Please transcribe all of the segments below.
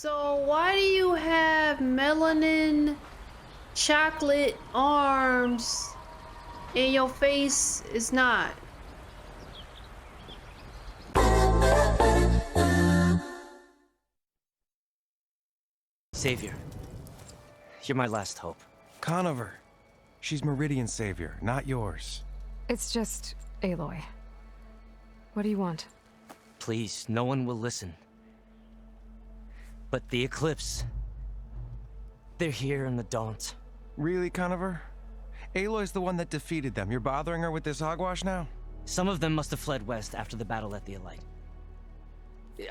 So why do you have melanin chocolate arms and your face is not? Savior, you're my last hope. Conover. She's Meridian's savior, not yours. It's just Aloy. What do you want? Please, no one will listen. But the Eclipse... they're here in the Daunt. Really, Conover? Aloy's the one that defeated them. You're bothering her with this hogwash now? Some of them must have fled west after the battle at the Elite.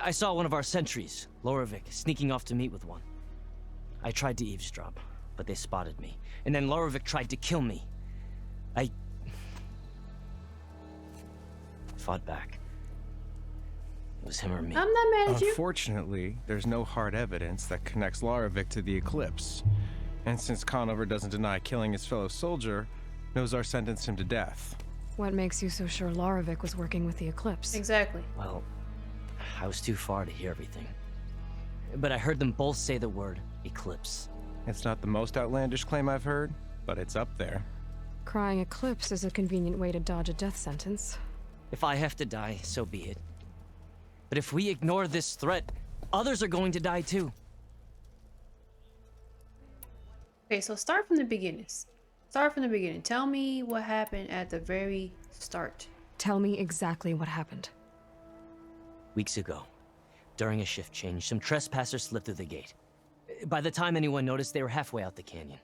I saw one of our sentries, Loravik, sneaking off to meet with one. I tried to eavesdrop, but they spotted me. And then Loravik tried to kill me. I fought back. It was him or me. I'm not mad at you. Unfortunately, there's no hard evidence that connects Loravik to the Eclipse. And since Conover doesn't deny killing his fellow soldier, Nozar sentenced him to death. What makes you so sure Loravik was working with the Eclipse? Exactly. Well, I was too far to hear everything. But I heard them both say the word Eclipse. It's not the most outlandish claim I've heard, but it's up there. Crying Eclipse is a convenient way to dodge a death sentence. If I have to die, so be it. But if we ignore this threat, others are going to die too. Okay, so start from the beginning. Start from the beginning. Tell me what happened at the very start. Tell me exactly what happened. Weeks ago, during a shift change, some trespassers slipped through the gate. By the time anyone noticed, they were halfway out the canyon.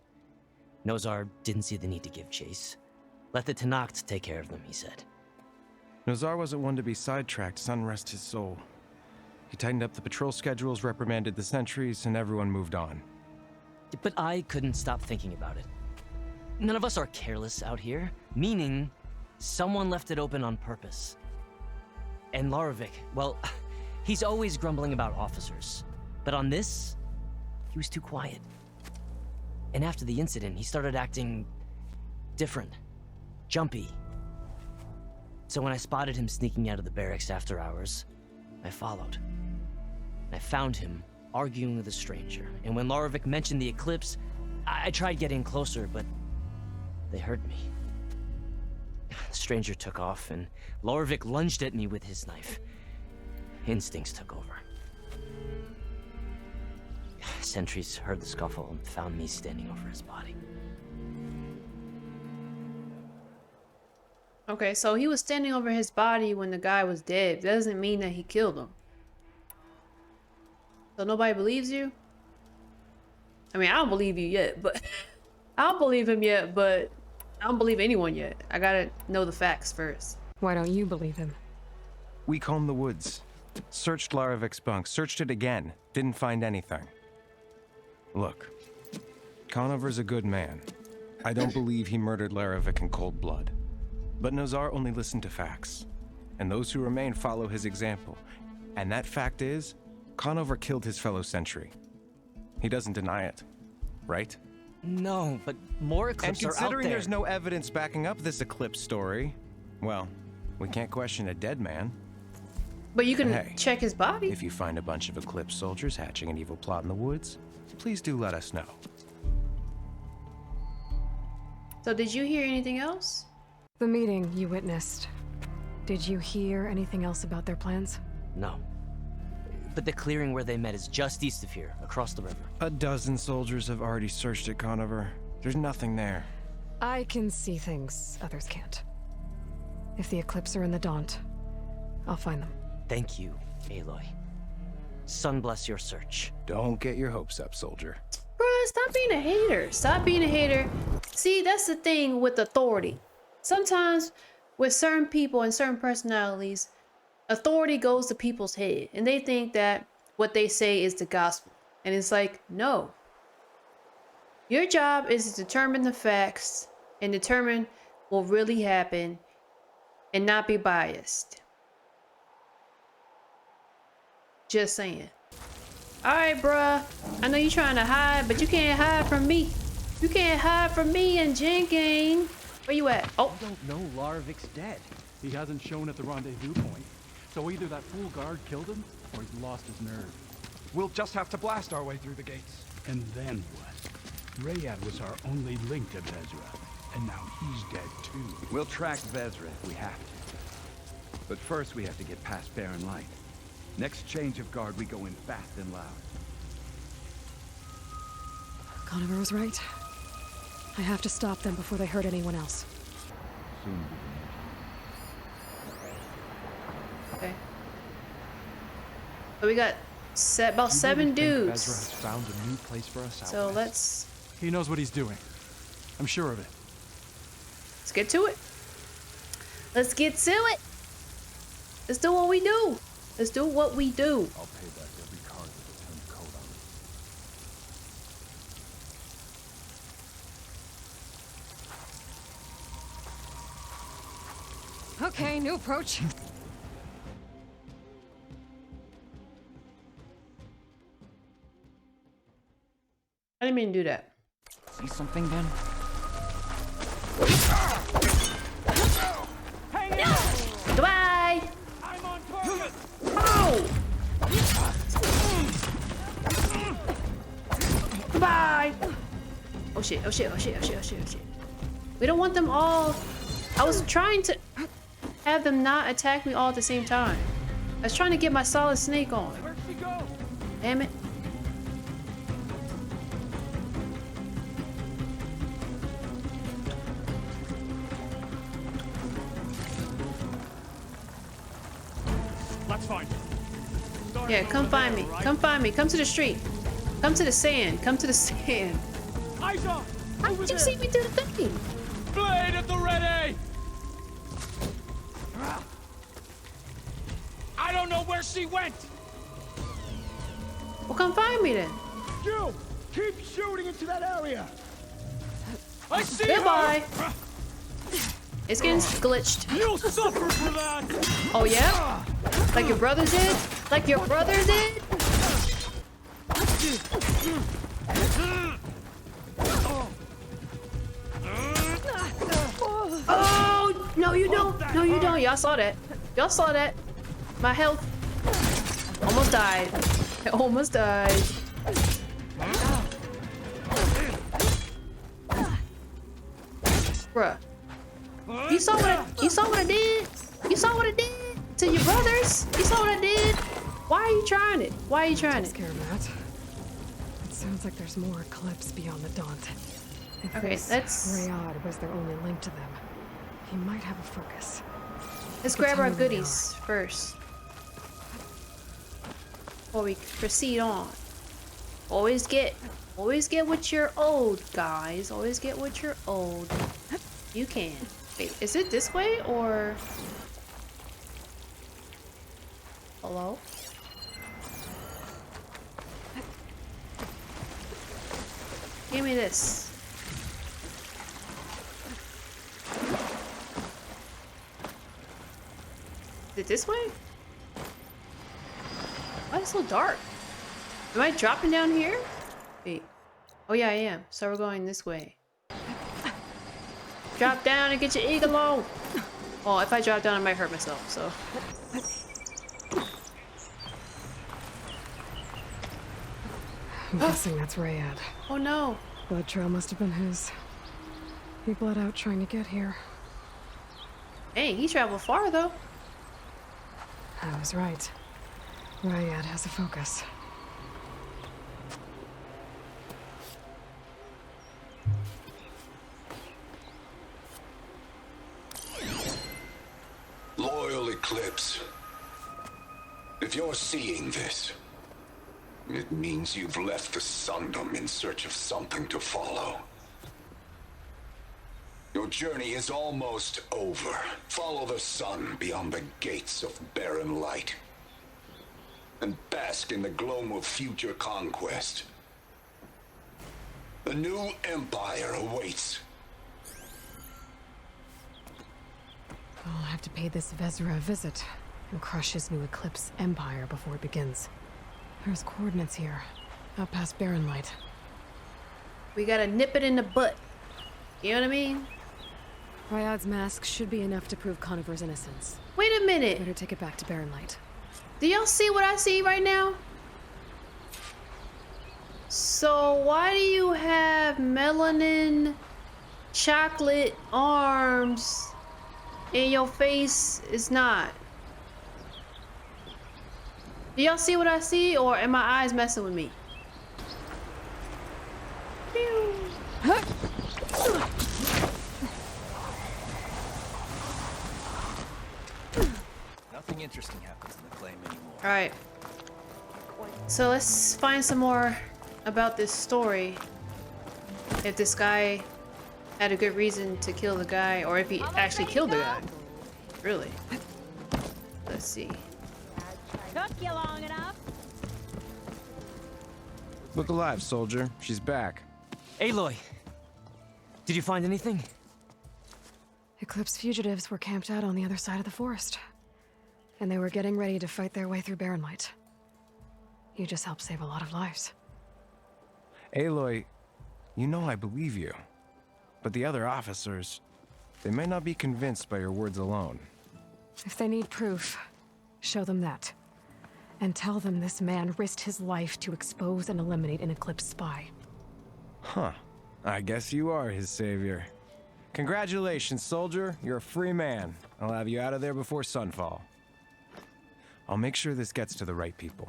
Nozar didn't see the need to give chase. Let the Tenakth take care of them, he said. Nozar wasn't one to be sidetracked, sun rest his soul. He tightened up the patrol schedules, reprimanded the sentries, and everyone moved on. But I couldn't stop thinking about it. None of us are careless out here, meaning someone left it open on purpose. And Loravik, well, he's always grumbling about officers. But on this, he was too quiet. And after the incident, he started acting different, jumpy. So when I spotted him sneaking out of the barracks after hours, I followed. I found him arguing with a stranger, and when Loravik mentioned the Eclipse, I tried getting closer, but they heard me. The stranger took off, and Loravik lunged at me with his knife. Instincts took over. Sentries heard the scuffle and found me standing over his body. Okay, so he was standing over his body when the guy was dead. That doesn't mean that he killed him. So nobody believes you? I mean, I don't believe you yet, but... I don't believe him yet, but... I don't believe anyone yet. I gotta know the facts first. Why don't you believe him? We combed the woods, searched Laravik's bunk, searched it again, didn't find anything. Look, Conover's a good man. I don't believe he murdered Laravik in cold blood. But Nozar only listened to facts, and those who remain follow his example. And that fact is, Conover killed his fellow sentry. He doesn't deny it, right? No, but more Eclipse And are out considering there. there's no evidence backing up this Eclipse story, well, we can't question a dead man. But you can Hey, check his body. If you find a bunch of Eclipse soldiers hatching an evil plot in the woods, please do let us know. So did you hear anything else? The meeting you witnessed. Did you hear anything else about their plans? No. But the clearing where they met is just east of here, across the river. A dozen soldiers have already searched it, Conover. There's nothing there. I can see things others can't. If the Eclipse are in the Daunt, I'll find them. Thank you, Aloy. Sun bless your search. Don't get your hopes up, soldier. Bruh, stop being a hater. Stop being a hater. See, that's the thing with authority. Sometimes with certain people and certain personalities, authority goes to people's head and they think that what they say is the gospel. And it's like, no. Your job is to determine the facts and determine what really happened and not be biased. Just saying. Alright, bruh. I know you're trying to hide, but you can't hide from me. You can't hide from me and Jen Gang. Where you at? Oh. I don't know Laravik's dead. He hasn't shown at the rendezvous point. So either that fool guard killed him, or he's lost his nerve. We'll just have to blast our way through the gates. And then what? Rayad was our only link to Vezra, and now he's dead too. We'll track Vezra if we have to. But first we have to get past Barren Light. Next change of guard, we go in fast and loud. Conover was right. I have to stop them before they hurt anyone else. Soon Okay. So we got about 7 dudes. Vezra has found a new place for us out So west? let's He knows what he's doing. I'm sure of it. get to it. Let's get to it. Let's do what we do. Let's do what we do. I'll pay back every card with a turned coat on it. Okay, new approach. I didn't mean to do that. See something then? Goodbye. I'm on purpose! Oh. Goodbye. Oh shit, oh shit, oh shit, oh shit, oh shit, oh shit. We don't want them all. I was trying to have them not attack me all at the same time. I was trying to get my solid snake on. Where'd she go? Damn it. Let's find her. Yeah, come find me. Come find me. Come to the street. Come to the sand. Come to the sand. Eyes on! How did you see me do the thing? Blade at the ready! I don't know where she went! Well, come find me then. You! Keep shooting into that area! I see Goodbye. her! It's getting glitched. You'll suffer for that! Oh, yeah? Like your brother did? Like your brother did? Oh, no, you don't. No, you don't. Y'all saw that. Y'all saw that. My health almost died. I almost died. Bruh. You saw what I did? You saw what I did to your brothers? You saw what I did? Why are you trying it? Why are you trying it? Scare Matt. It sounds like there's more Eclipse beyond the Daunt. If Okay, this let's Rayad was their only link to them, he might have a focus. let's could grab tell our me where they goodies first before we proceed on. Always get what you're owed, guys. Always get what you're owed. You can. Wait, is it this way or? Hello? Give me this. Is it this way? Why is it so dark? Am I dropping down here? Wait. Oh yeah, I am. So we're going this way. Drop down and get your eagle on. Well, if I drop down, I might hurt myself, so. I'm guessing that's Rayad. Oh no. Blood trail must have been his. He bled out trying to get here. Dang, he traveled far though. I was right. Rayad has a focus. Loyal Eclipse, if you're seeing this, it means you've left the Sundom in search of something to follow. Your journey is almost over. Follow the sun beyond the gates of barren light, and bask in the glow of future conquest. The new empire awaits. I'll have to pay this Vezra a visit and crush his new Eclipse empire before it begins. There's coordinates here, out past Barren Light. We gotta nip it in the butt. You know what I mean? Ryad's mask should be enough to prove Conover's innocence. Wait a minute. Better take it back to Barren Light. Do y'all see what I see right now? So why do you have melanin chocolate arms and your face is not? Do y'all see what I see, or am my eyes messing with me? Pew. Nothing interesting happens in the claim anymore. All right. So let's find some more about this story. If this guy had a good reason to kill the guy, or if he actually killed the guy. Really. Let's see. Took you long enough. Look alive, soldier. She's back. Aloy, did you find anything? Eclipse fugitives were camped out on the other side of the forest. And they were getting ready to fight their way through Barren Light. You just helped save a lot of lives. Aloy, you know I believe you. But the other officers, they may not be convinced by your words alone. If they need proof, show them that. And tell them this man risked his life to expose and eliminate an Eclipse spy. Huh. I guess you are his savior. Congratulations, soldier. You're a free man. I'll have you out of there before sunfall. I'll make sure this gets to the right people.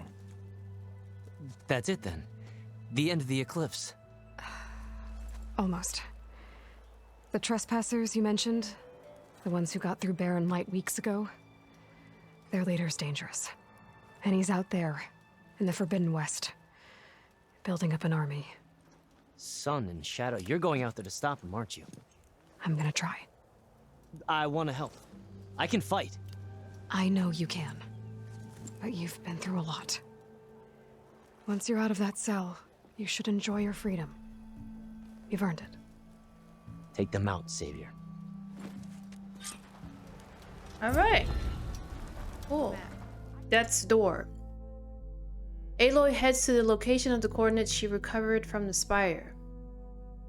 That's it then. The end of the eclipse. Almost. The trespassers you mentioned, the ones who got through Barren Light weeks ago, their leader's dangerous. And he's out there, in the Forbidden West, building up an army. Sun and Shadow, you're going out there to stop him, aren't you? I'm gonna try. I want to help. I can fight. I know you can. But you've been through a lot. Once you're out of that cell, you should enjoy your freedom. You've earned it. Take them out, Savior. All right. Cool. That's the door. Aloy heads to the location of the coordinates she recovered from the spire.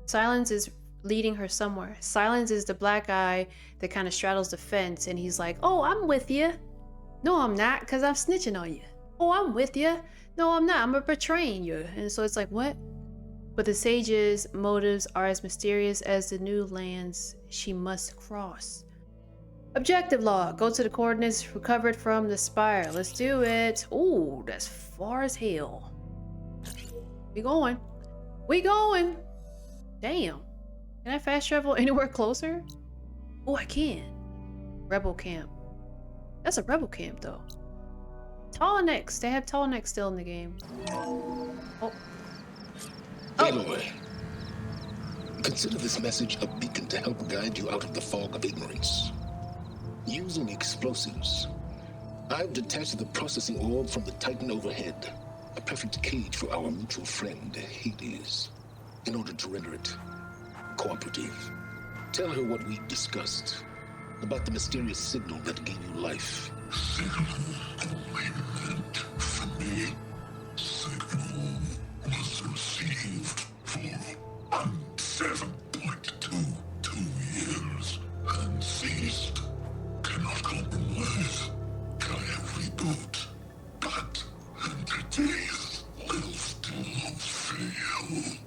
Sylens is leading her somewhere. Sylens is the black guy that kind of straddles the fence, and he's like, "Oh, I'm with you." "No, I'm not, because I'm snitching on you." "Oh, I'm with you." "No, I'm not, I'm betraying you." And so it's like, what? But the sage's motives are as mysterious as the new lands she must cross. Objective log. Go to the coordinates recovered from the spire. Let's do it. Ooh, that's far as hell. We going. We going. Damn. Can I fast travel anywhere closer? Oh, I can. Rebel camp. That's a rebel camp, though. Tall necks. They have tall necks still in the game. Oh. Aloy, consider this message a beacon to help guide you out of the fog of ignorance. Using explosives, I've detached the processing orb from the Titan overhead, a perfect cage for our mutual friend, Hades, in order to render it cooperative. Tell her what we discussed about the mysterious signal that gave you life. Signal only meant for me. Signal was received for 7.22 years and ceased. Cannot compromise. Try every boot, but entities will still fail.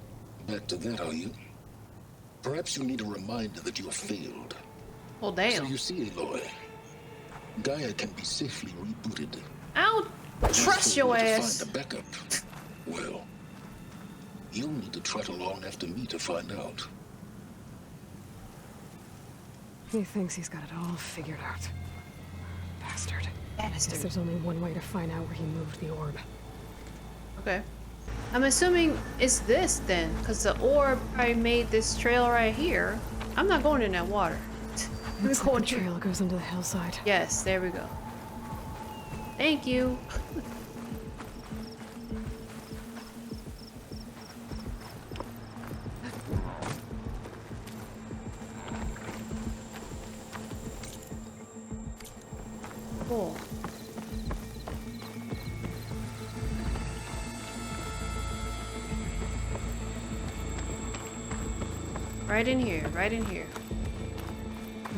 Back to that, are you? Perhaps you need a reminder that you have failed. Oh, damn. So you see, Aloy, Gaia can be safely rebooted. I don't trust your ass. To find a backup, well, you'll need to trot along after me to find out. He thinks he's got it all figured out. Bastard. Guess Bastard. there's only one way to find out where he moved the orb. Okay. I'm assuming it's this then, because the orb probably made this trail right here. I'm not going in that water. I'm Looks like going the trail goes into the hillside. Yes, there we go. Thank you. Cool. Right in here, right in here.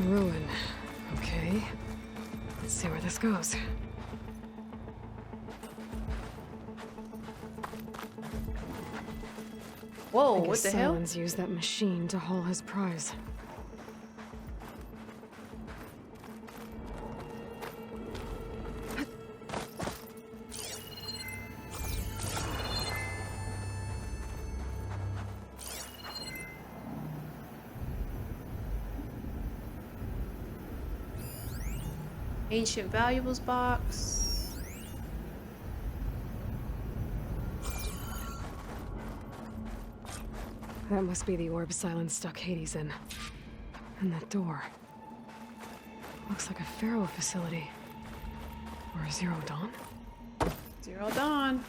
Ruin. Okay. Let's see where this goes. Whoa, I what guess the hell? Sylens used that machine to haul his prize. Ancient valuables box. That must be the orb Sylens stuck Hades in. And that door. Looks like a Pharaoh facility. Or a Zero Dawn? Zero Dawn.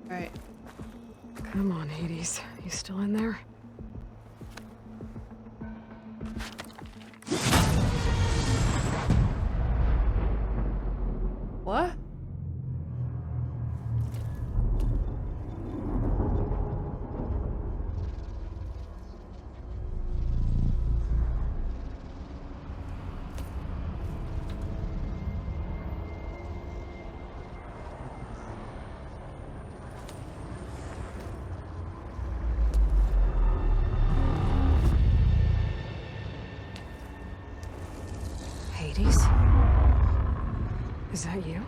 Alright. Come on, Hades. You still in there? What? Hades? Is that you?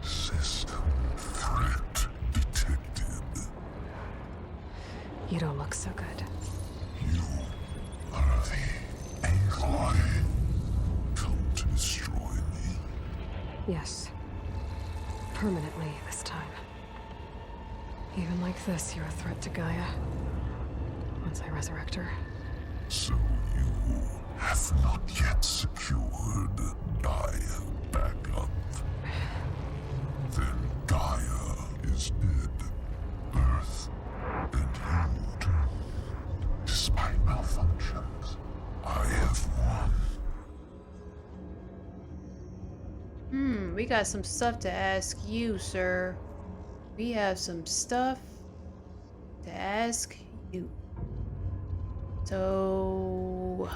System threat detected. You don't look so good. You are the Aloy. Come to destroy me. Yes. Permanently this time. Even like this, you're a threat to Gaia. Once I resurrect her. So you have not yet secured Gaia back up. Then Gaia is dead. Earth and you too. Despite malfunctions, I have won. We got some stuff to ask you, sir. We have some stuff to ask you. So,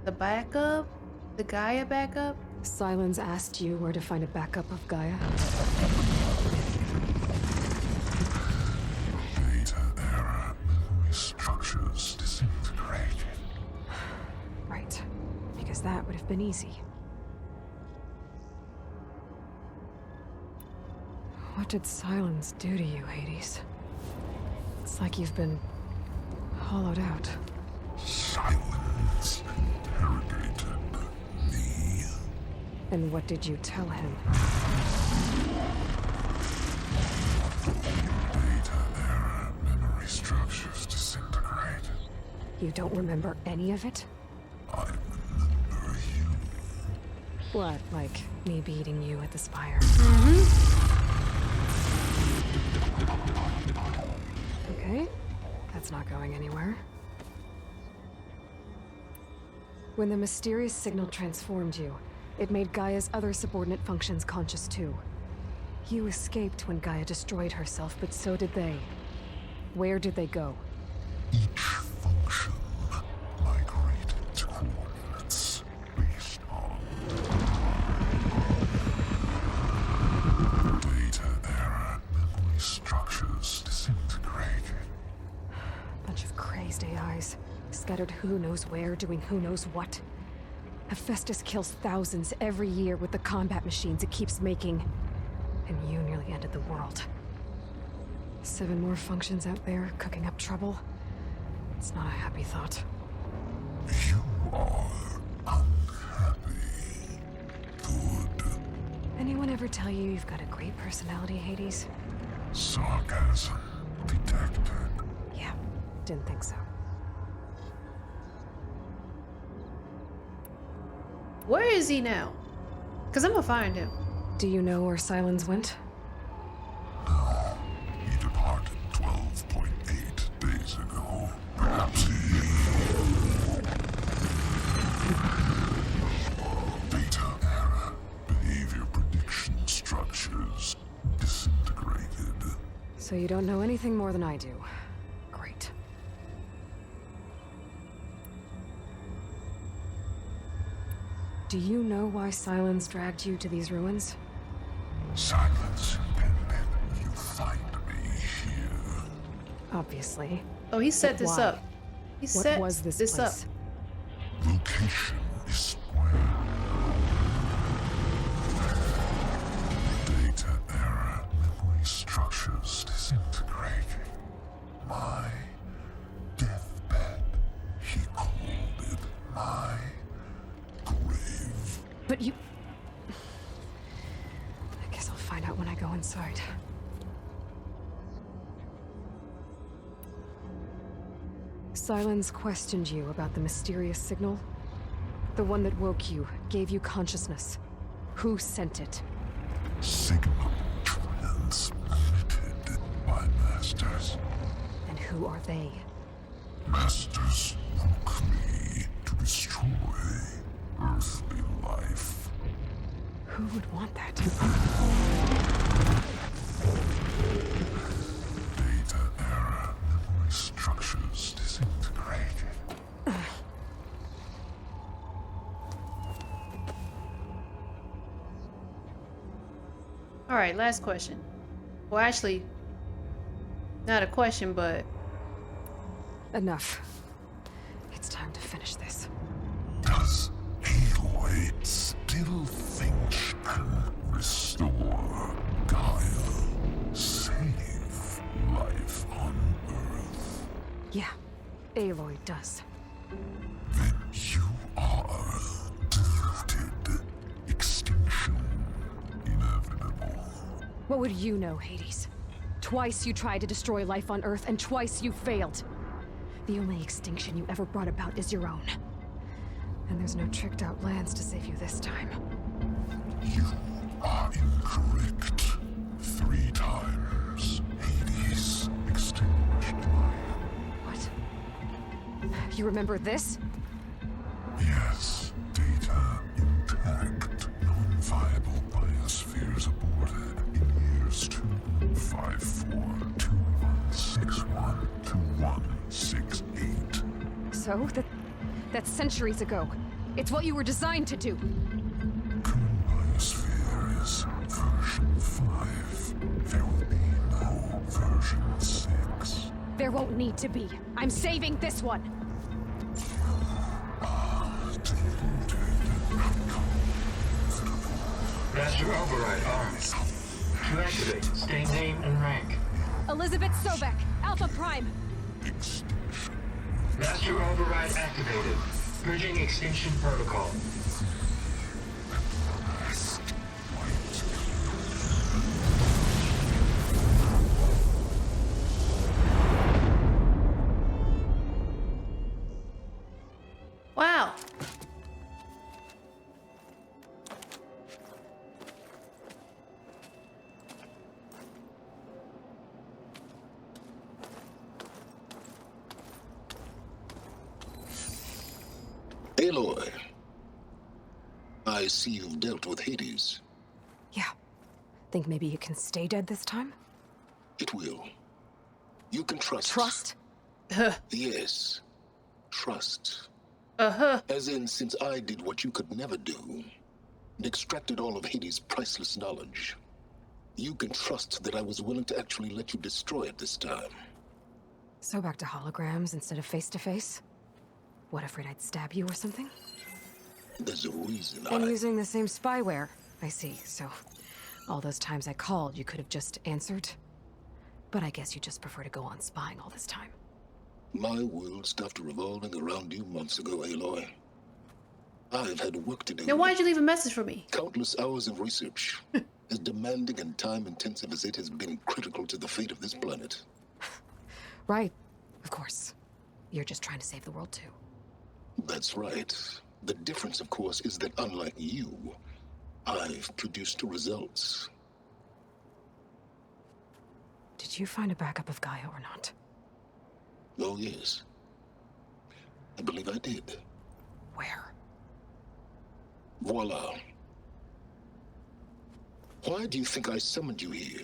the backup? The Gaia backup? Sylens asked you where to find a backup of Gaia. Data error. Memory structures disintegrated. Right. Because that would have been easy. What did Sylens do to you, Hades? It's like you've been hollowed out. Sylens interrogated me. And what did you tell him? Data error. Memory structures disintegrated. You don't remember any of it? I remember you. What, like me beating you at the spire? Okay, that's not going anywhere. When the mysterious signal transformed you, it made Gaia's other subordinate functions conscious too. You escaped when Gaia destroyed herself, but so did they. Where did they go? Each function migrated to coordinates based on data error. Memory structures disintegrated. Bunch of crazed AIs, scattered who knows where, doing who knows what. Hephaestus kills thousands every year with the combat machines it keeps making. And you nearly ended the world. 7 more functions out there, cooking up trouble. It's not a happy thought. You are unhappy. Good. Anyone ever tell you you've got a great personality, Hades? Sarcasm detected. Yeah, didn't think so. Where is he now? Because I'm gonna find him. Do you know where Sylens went? No, he departed 12.8 days ago. Perhaps he... Data error. Behavior prediction structures disintegrated. So you don't know anything more than I do. Great. Do you know why Sylens dragged you to these ruins? Silence intended you find me here. Obviously. Oh, he set this Why? up. He What set was this this up. place? Location is square. Data error, memory structures disintegrating. My deathbed, he called it my grave. But you... I guess I'll find out when I go inside. Sylens questioned you about the mysterious signal? The one that woke you, gave you consciousness. Who sent it? Signal transmitted by masters. And who are they? Masters woke me to destroy earthly life. Who would want that? Data error, memory structures disintegrating. All right, last question. Well, actually, not a question, but Enough. It's time to finish this. Does Aloy still think she can restore Gaia? Save life on Earth? Yeah, Aloy does. Then you are deluded. Extinction inevitable. What would you know, Hades? Twice you tried to destroy life on Earth, and twice you failed. The only extinction you ever brought about is your own. And there's no tricked-out lands to save you this time. You are incorrect. 3 times Hades extinguished life. What? You remember this? Yes, data intact. Non-viable biospheres aborted in years 2154, 2161, 2168. So? That's centuries ago. It's what you were designed to do. Current biosphere is version 5. There will be no version 6. There won't need to be. I'm saving this one. Master Override armed. To activate, state name and rank. Elizabeth Sobek, Alpha Prime. Master Override activated. Bridging extinction protocol. wow. Aloy, I see you've dealt with Hades. Yeah. Think maybe you can stay dead this time? It will. You can trust. Trust? Yes. Trust. Uh-huh. As in, since I did what you could never do, and extracted all of Hades' priceless knowledge, you can trust that I was willing to actually let you destroy it this time. So back to holograms instead of face-to-face? What, afraid I'd stab you or something? There's a reason And using the same spyware. I see, so all those times I called, you could have just answered? But I guess you just prefer to go on spying all this time. My world stopped revolving around you months ago, Aloy. I've had work to do. Then why'd you leave a message for me? Countless hours of research. As demanding and time-intensive as it has been critical to the fate of this planet. Right. Of course. You're just trying to save the world, too. That's right. The difference, of course, is that unlike you, I've produced results. Did you find a backup of Gaia or not? Oh, yes. I believe I did. Where? Voila. Why do you think I summoned you here?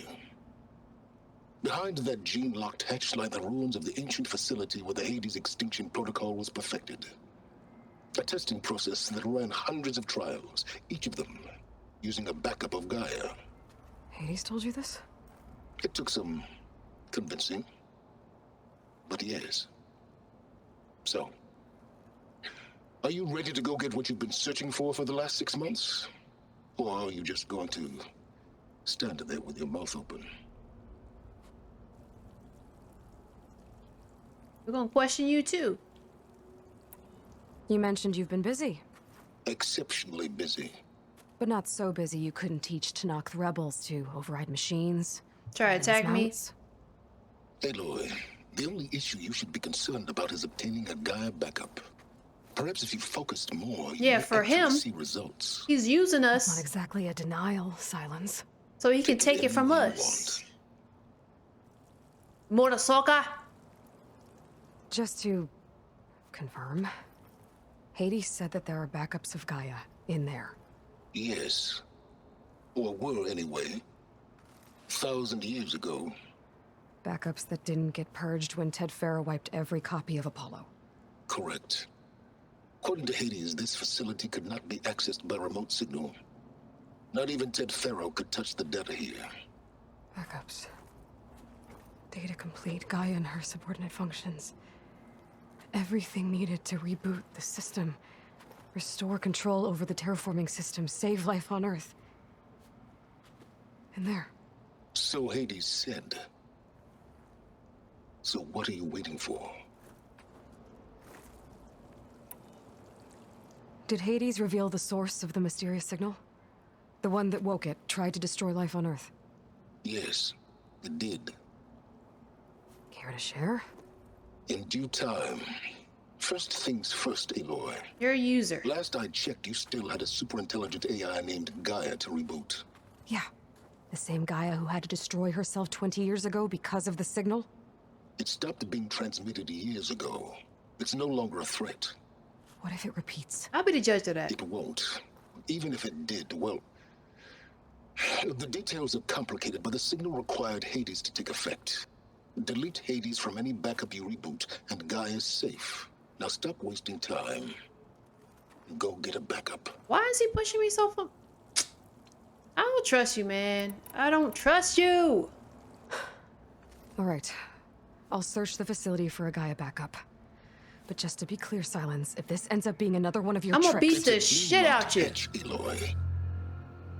Behind that gene-locked hatch lie the ruins of the ancient facility where the Hades extinction protocol was perfected. A testing process that ran hundreds of trials, each of them using a backup of Gaia. Hades told you this? It took some convincing, but yes. So, are you ready to go get what you've been searching for the last 6 months? Or are you just going to stand there with your mouth open? We're gonna question you too. You mentioned you've been busy. Exceptionally busy. But not so busy you couldn't teach Tanakh the rebels to override machines. Try to attack me. Aloy, the only issue you should be concerned about is obtaining a Gaia backup. Perhaps if you focused more, you Yeah, might for actually him, see results. he's using us. Not exactly a denial, Sylens. So he can take it from us. Murasoka. Just to confirm, Hades said that there are backups of Gaia in there. Yes. Or were anyway. 1,000 years ago. Backups that didn't get purged when Ted Farrow wiped every copy of Apollo. Correct. According to Hades, this facility could not be accessed by remote signal. Not even Ted Farrow could touch the data here. Backups. Data complete, Gaia and her subordinate functions. Everything needed to reboot the system. Restore control over the terraforming system, save life on Earth. And there. So Hades said. So what are you waiting for? Did Hades reveal the source of the mysterious signal? The one that woke it, tried to destroy life on Earth? Yes, it did. Care to share? In due time. First things first, Aloy. You're a user. Last I checked, you still had a super-intelligent AI named Gaia to reboot. Yeah. The same Gaia who had to destroy herself 20 years ago because of the signal? It stopped being transmitted years ago. It's no longer a threat. What if it repeats? I'll be the judge of that. It won't. Even if it did, well... The details are complicated, but the signal required Hades to take effect. Delete Hades from any backup you reboot, and Gaia's safe. Now stop wasting time. Go get a backup. Why is he pushing me so far? I don't trust you, man. I don't trust you. All right. I'll search the facility for a Gaia backup. But just to be clear, Sylens, if this ends up being another one of your tricks... I'm gonna beat the shit out you. Aloy.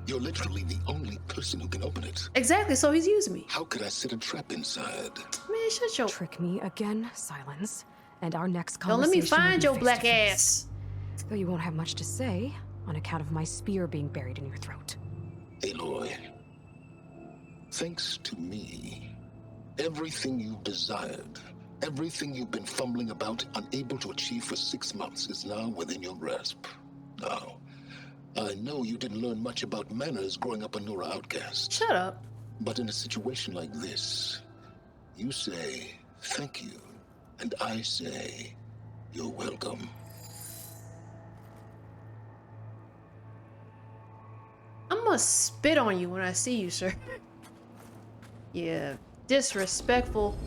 You're literally the only person who can open it. Exactly, so he's using me. How could I set a trap inside? Man, shut your... Trick me again, Sylens. And our next Don't conversation let me find your will be black face-to-face. ass. Though you won't have much to say on account of my spear being buried in your throat. Aloy, thanks to me, everything you've desired, everything you've been fumbling about, unable to achieve for 6 months, is now within your grasp. Now, I know you didn't learn much about manners growing up a Nora outcast. Shut up. But in a situation like this, you say, thank you, and I say, you're welcome. I'm gonna spit on you when I see you, sir. Yeah, disrespectful.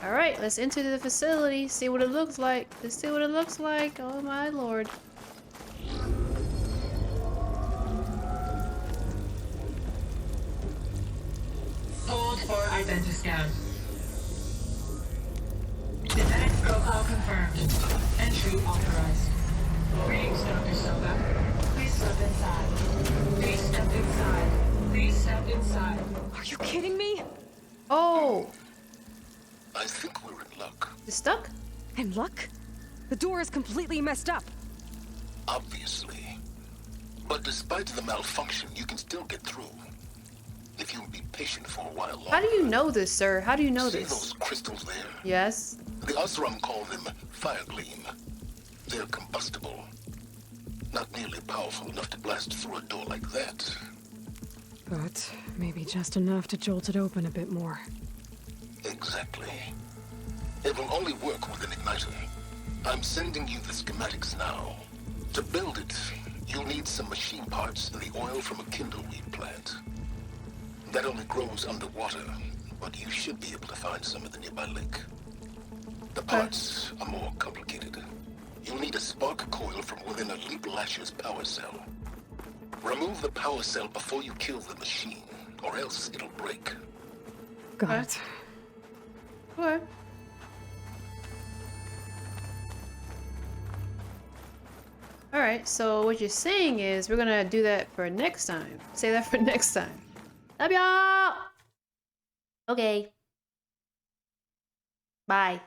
All right, let's enter the facility, see what it looks like. Let's see what it looks like. Oh my lord. Hold for identiscan. Genetic profile confirmed. Entry authorized. Greetings, Dr. Soka. Please step inside. Please step inside. Please step inside. Are you kidding me? Oh. I think we're in luck. It's stuck? In luck? The door is completely messed up. Obviously. But despite the malfunction, you can still get through. If you'll be patient for a while longer. How do you know this, sir? How do you know See this? those crystals there? Yes. The Osram call them fire gleam. They're combustible. Not nearly powerful enough to blast through a door like that. But maybe just enough to jolt it open a bit more. Exactly. It will only work with an igniter. I'm sending you the schematics now. To build it, you'll need some machine parts and the oil from a kindleweed plant. That only grows underwater, but you should be able to find some in the nearby lake. The parts are more complicated. You'll need a spark coil from within a Leap Lasher's power cell. Remove the power cell before you kill the machine, or else it'll break. Got it. Okay. Alright, so what you're saying is we're gonna do that for next time. Say that for next time. Love y'all! Okay. Bye.